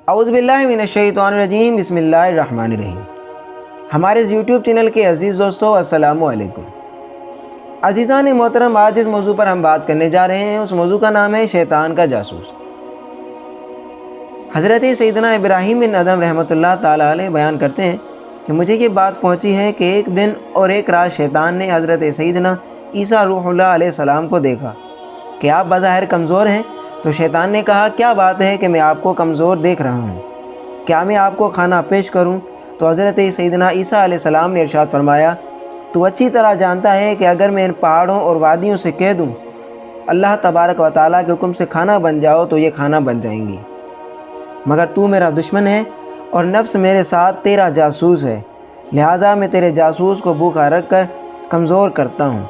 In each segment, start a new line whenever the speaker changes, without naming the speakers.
اعوذ باللہ من الشیطان الرجیم، بسم اللہ الرحمن الرحیم۔ ہمارے اس یوٹیوب چینل کے عزیز دوستو، السلام علیکم۔ عزیزان محترم، آج جس موضوع پر ہم بات کرنے جا رہے ہیں اس موضوع کا نام ہے شیطان کا جاسوس۔ حضرت سیدنا ابراہیم بن ادم رحمۃ اللہ تعالیٰ علیہ بیان کرتے ہیں کہ مجھے یہ بات پہنچی ہے کہ ایک دن اور ایک رات شیطان نے حضرت سیدنا عیسیٰ روح اللہ علیہ السلام کو دیکھا کہ آپ بظاہر کمزور ہیں، تو شیطان نے کہا کیا بات ہے کہ میں آپ کو کمزور دیکھ رہا ہوں، کیا میں آپ کو کھانا پیش کروں؟ تو حضرت سیدنا عیسیٰ علیہ السلام نے ارشاد فرمایا، تو اچھی طرح جانتا ہے کہ اگر میں ان پہاڑوں اور وادیوں سے کہہ دوں اللہ تبارک و تعالیٰ کے حکم سے کھانا بن جاؤ تو یہ کھانا بن جائیں گی، مگر تو میرا دشمن ہے اور نفس میرے ساتھ تیرا جاسوس ہے، لہٰذا میں تیرے جاسوس کو بھوکا رکھ کر کمزور کرتا ہوں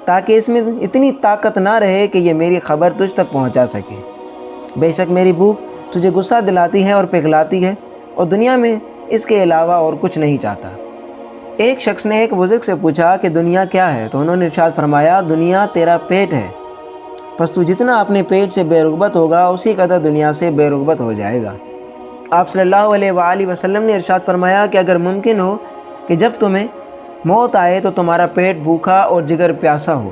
تاکہ اس میں اتنی طاقت نہ رہے کہ یہ میری خبر تجھ تک پہنچا سکے۔ بے شک میری بھوک تجھے غصہ دلاتی ہے اور پگھلاتی ہے، اور دنیا میں اس کے علاوہ اور کچھ نہیں چاہتا۔ ایک شخص نے ایک بزرگ سے پوچھا کہ دنیا کیا ہے؟ تو انہوں نے ارشاد فرمایا، دنیا تیرا پیٹ ہے، پس تو جتنا اپنے پیٹ سے بے رغبت ہوگا اسی قدر دنیا سے بے رغبت ہو جائے گا۔ آپ صلی اللہ علیہ وآلہ وسلم نے ارشاد فرمایا کہ اگر ممکن ہو کہ جب تمہیں موت آئے تو تمہارا پیٹ بھوکا اور جگر پیاسا ہو،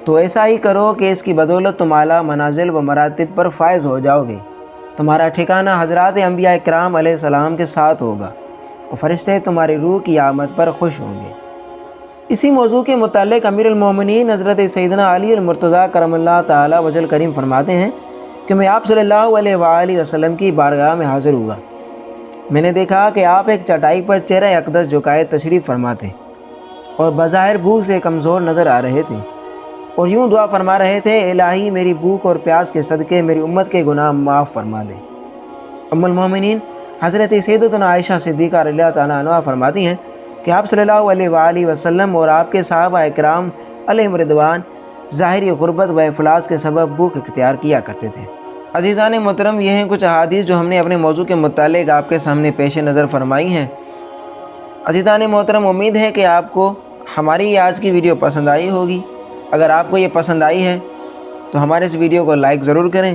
تو ایسا ہی کرو کہ اس کی بدولت تم اعلیٰ منازل و مراتب پر فائز ہو جاؤ گے۔ تمہارا ٹھکانہ حضرات انبیاء کرام علیہ السلام کے ساتھ ہوگا اور فرشتے تمہاری روح کی آمد پر خوش ہوں گے۔ اسی موضوع کے متعلق امیر المومنین حضرت سیدنا علی المرتضیٰ کرم اللہ تعالی وجل کریم فرماتے ہیں کہ میں آپ صلی اللہ علیہ وآلہ وسلم کی بارگاہ میں حاضر ہوا۔ میں نے دیکھا کہ آپ ایک چٹائی پر چہرہ اقدس جھکائے تشریف فرما تھے اور بظاہر بھوک سے کمزور نظر آ رہے تھے، اور یوں دعا فرما رہے تھے، الہی میری بھوک اور پیاس کے صدقے میری امت کے گناہ معاف فرما دے۔ ام المومنین حضرت سیدتنا عائشہ صدیقہ رضی اللہ تعالیٰ عنہا فرماتی ہیں کہ آپ صلی اللہ علیہ وآلہ وسلم اور آپ کے صحابہ اکرام علیہم رضوان ظاہری غربت و افلاس کے سبب بھوک اختیار کیا کرتے تھے۔ عزیزان محترم، یہ ہیں کچھ احادیث جو ہم نے اپنے موضوع کے متعلق آپ کے سامنے پیش نظر فرمائی ہیں۔ عزیزان محترم، امید ہے کہ آپ کو ہماری آج کی ویڈیو پسند آئی ہوگی۔ اگر آپ کو یہ پسند آئی ہے تو ہمارے اس ویڈیو کو لائک ضرور کریں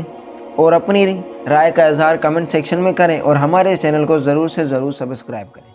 اور اپنی رائے کا اظہار کمنٹ سیکشن میں کریں، اور ہمارے چینل کو ضرور سے ضرور سبسکرائب کریں۔